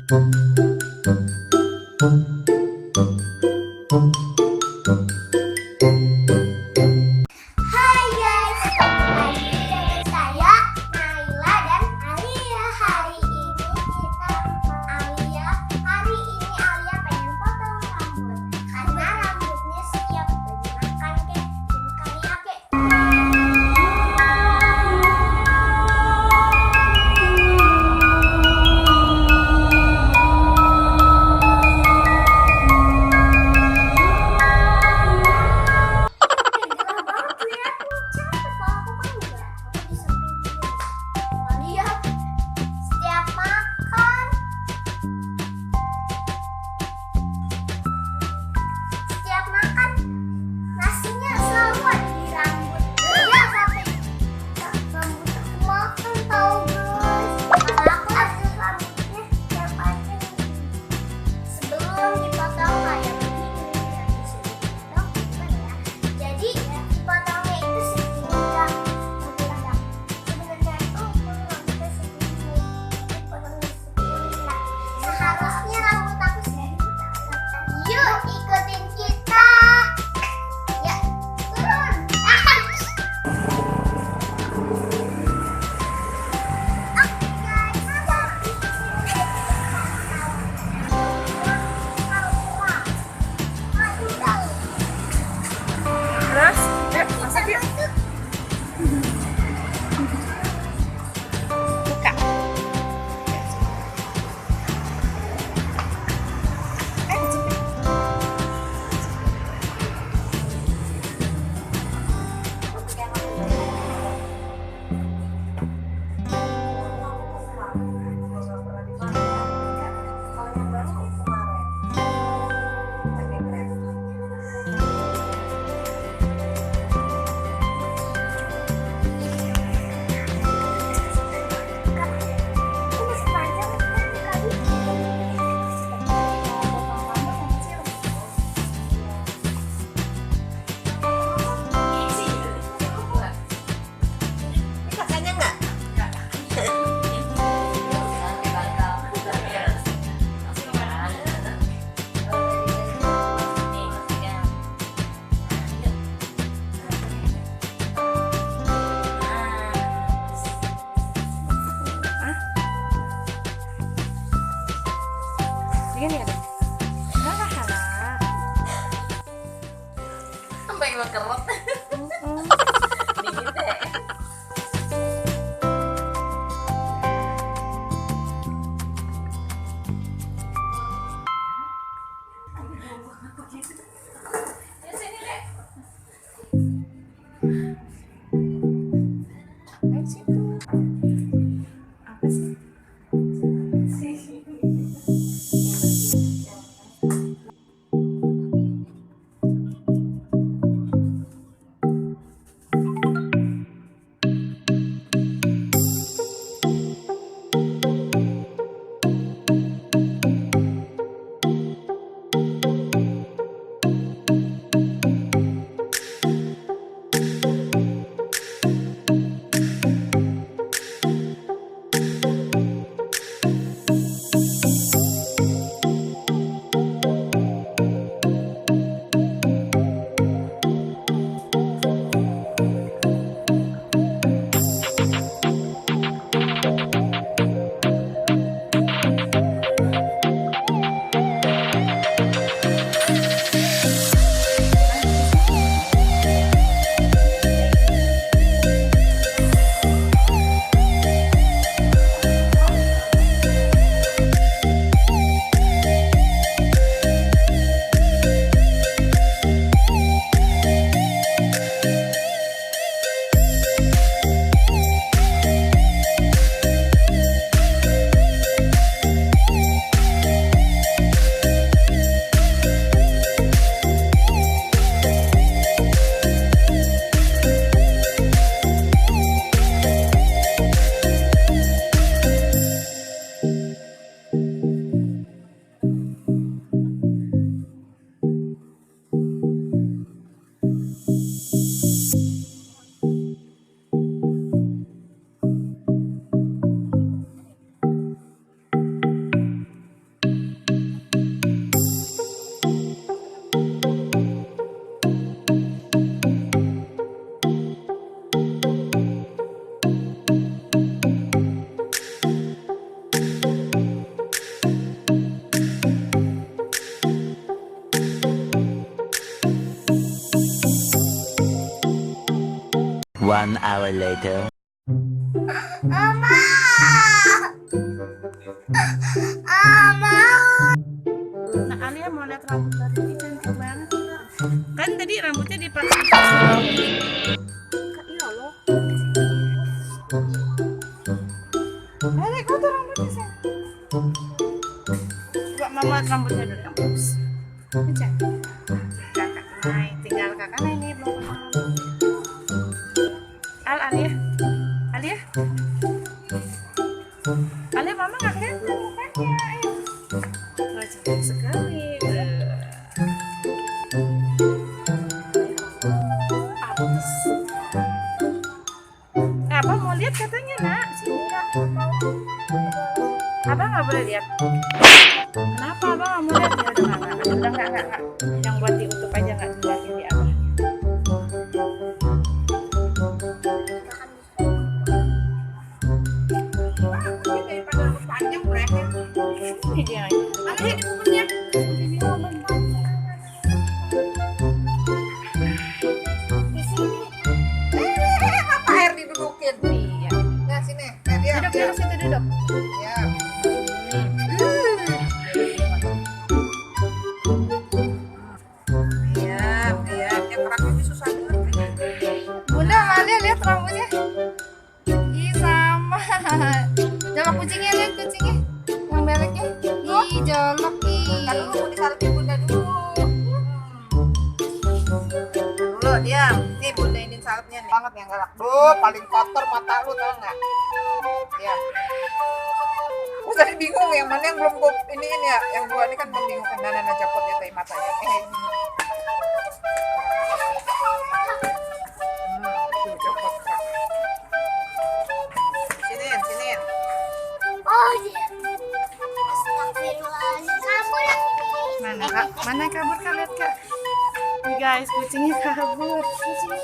Hai guys, ketemu lagi dengan saya Naila dan Alia. Hari ini Alia pengen potong rambut karena rambutnya siap digunakan ke tim karaoke. 1 hour later. Mama. Mama. Nah, Alia mau lihat rambut tadi, ini cantik banget. Kan tadi rambutnya dipasang Kak, iya loh. Alia, kau tuh rambutnya sih. Coba mama lihat rambutnya dulu yang bagus. Ini cantik. Kakak naik, tinggal kakak naik nih belum potong rambut. Alia, Alia, Alia, mama nggak kelihatan mukanya. Ayo. Wah, cantik sekali. Abis. Abang mau lihat katanya nak, sini nak. Abang nggak boleh lihat. Kenapa abang nggak mau lihat? Ya udah nggak. Yang buat diutup aja nggak dilihatin di abang. Panjang berarti. Ini dia. Ada ini bukunya. Ini abang panjang. Apa air didudukin? Iya. Nah sini, nah dia. Duduk situ duduk. Ya. Diam, diam. Dia keraknya ini susah banget. Bunda, Alia lihat rambutnya. Ih sama. Coba kucingnya lihat kucingnya. Yang beleknya. Ih jolok Kan ih. dulu mau disalipin bunda dulu. Dulu diam. Nih bunda ini salipnya nih. Banget yang galak. Duh, paling kotor mata lu tau nggak? Ya. Gue tadi bingung yang mana yang belum gue iniin ya. Yang dua ini kan belum bingung kan Nana capot ya tadi matanya. Tuh capot Kak. Siniin, siniin. Oh iya. Astagfirullahaladzim. Kabur yang ini. Mana kak? Mana kabur kak? Lihat kak. Nih guys, kucingnya kabur. Kucingnya